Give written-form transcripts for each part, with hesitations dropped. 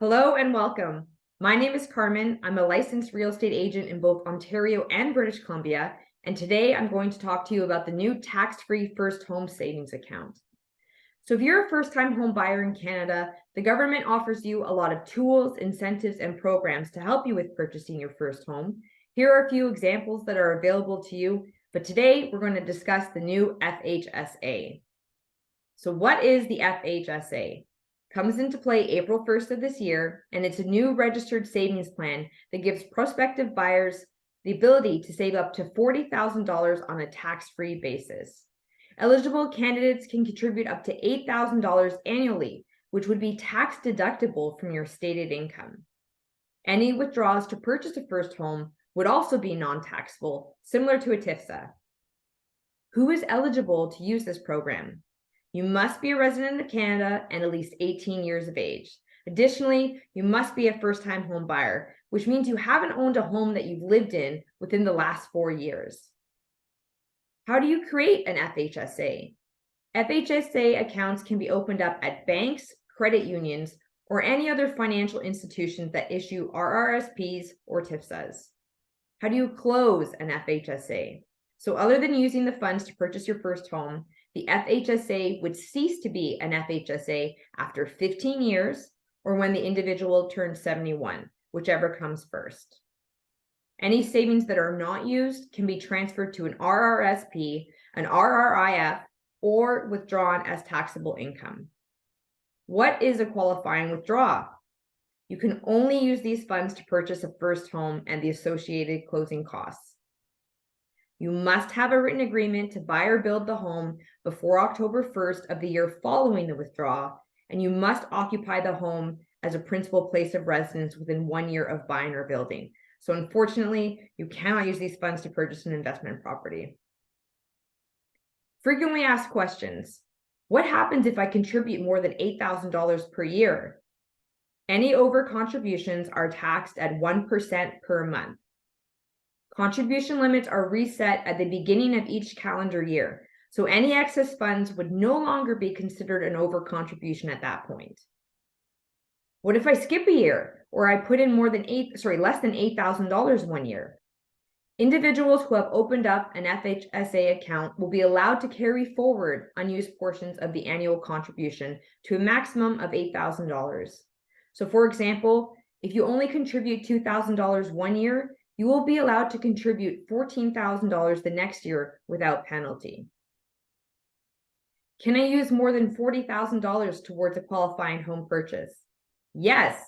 Hello and welcome. My name is Carmen. I'm a licensed real estate agent in both Ontario and British Columbia, and today I'm going to talk to you about the new tax-free first home savings account. So if you're a first-time home buyer in Canada, the government offers you a lot of tools, incentives, and programs to help you with purchasing your first home. Here are a few examples that are available to you, but today we're going to discuss the new FHSA. So what is the FHSA? Comes into play April 1st of this year, and it's a new registered savings plan that gives prospective buyers the ability to save up to $40,000 on a tax-free basis. Eligible candidates can contribute up to $8,000 annually, which would be tax deductible from your stated income. Any withdrawals to purchase a first home would also be non-taxable, similar to a FHSA. Who is eligible to use this program? You must be a resident of Canada and at least 18 years of age. Additionally, you must be a first-time home buyer, which means you haven't owned a home that you've lived in within the last 4 years. How do you create an FHSA? FHSA accounts can be opened up at banks, credit unions, or any other financial institutions that issue RRSPs or FHSAs. How do you close an FHSA? So other than using the funds to purchase your first home, the FHSA would cease to be an FHSA after 15 years or when the individual turns 71, whichever comes first. Any savings that are not used can be transferred to an RRSP, an RRIF, or withdrawn as taxable income. What is a qualifying withdrawal? You can only use these funds to purchase a first home and the associated closing costs. You must have a written agreement to buy or build the home before October 1st of the year following the withdrawal, and you must occupy the home as a principal place of residence within 1 year of buying or building. So unfortunately, you cannot use these funds to purchase an investment property. Frequently asked questions. What happens if I contribute more than $8,000 per year? Any over contributions are taxed at 1% per month. Contribution limits are reset at the beginning of each calendar year, so any excess funds would no longer be considered an over contribution at that point. What if I skip a year or I put in less than $8,000 1 year? Individuals who have opened up an FHSA account will be allowed to carry forward unused portions of the annual contribution to a maximum of $8,000. So for example, if you only contribute $2,000 1 year, you will be allowed to contribute $14,000 the next year without penalty. Can I use more than $40,000 towards a qualifying home purchase? Yes,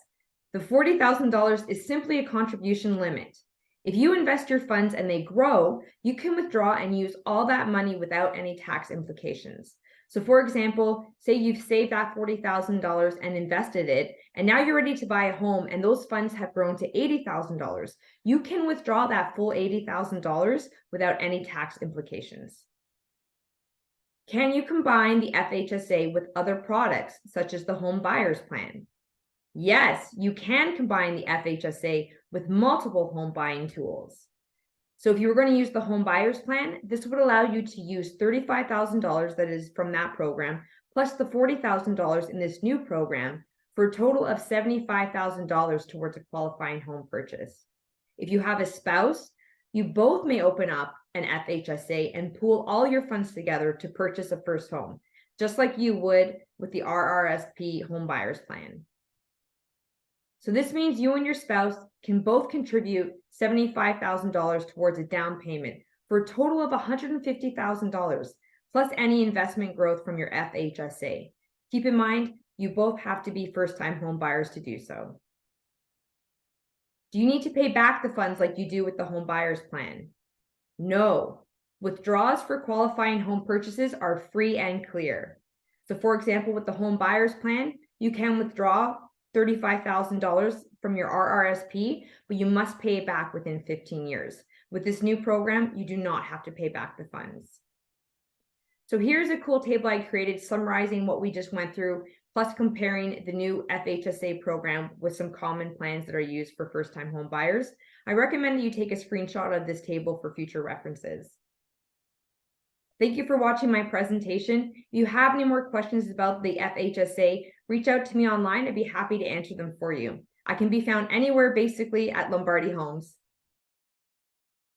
the $40,000 is simply a contribution limit. If you invest your funds and they grow, you can withdraw and use all that money without any tax implications. So for example, say you've saved that $40,000 and invested it, and now you're ready to buy a home and those funds have grown to $80,000. You can withdraw that full $80,000 without any tax implications. Can you combine the FHSA with other products, such as the Home Buyers Plan? Yes, you can combine the FHSA with multiple home buying tools. So if you were going to use the Home Buyers Plan, this would allow you to use $35,000 that is from that program, plus the $40,000 in this new program, for a total of $75,000 towards a qualifying home purchase. If you have a spouse, you both may open up an FHSA and pool all your funds together to purchase a first home, just like you would with the RRSP Home Buyers Plan. So this means you and your spouse can both contribute $75,000 towards a down payment for a total of $150,000, plus any investment growth from your FHSA. Keep in mind, you both have to be first-time home buyers to do so. Do you need to pay back the funds like you do with the Home Buyers Plan? No. Withdrawals for qualifying home purchases are free and clear. So for example, with the Home Buyers Plan, you can withdraw $35,000 from your RRSP, but you must pay it back within 15 years. With this new program, you do not have to pay back the funds. So here's a cool table I created summarizing what we just went through, plus comparing the new FHSA program with some common plans that are used for first-time home buyers. I recommend that you take a screenshot of this table for future references. Thank you for watching my presentation. If you have any more questions about the FHSA, reach out to me online. I'd be happy to answer them for you. I can be found anywhere basically at Lombardi Homes.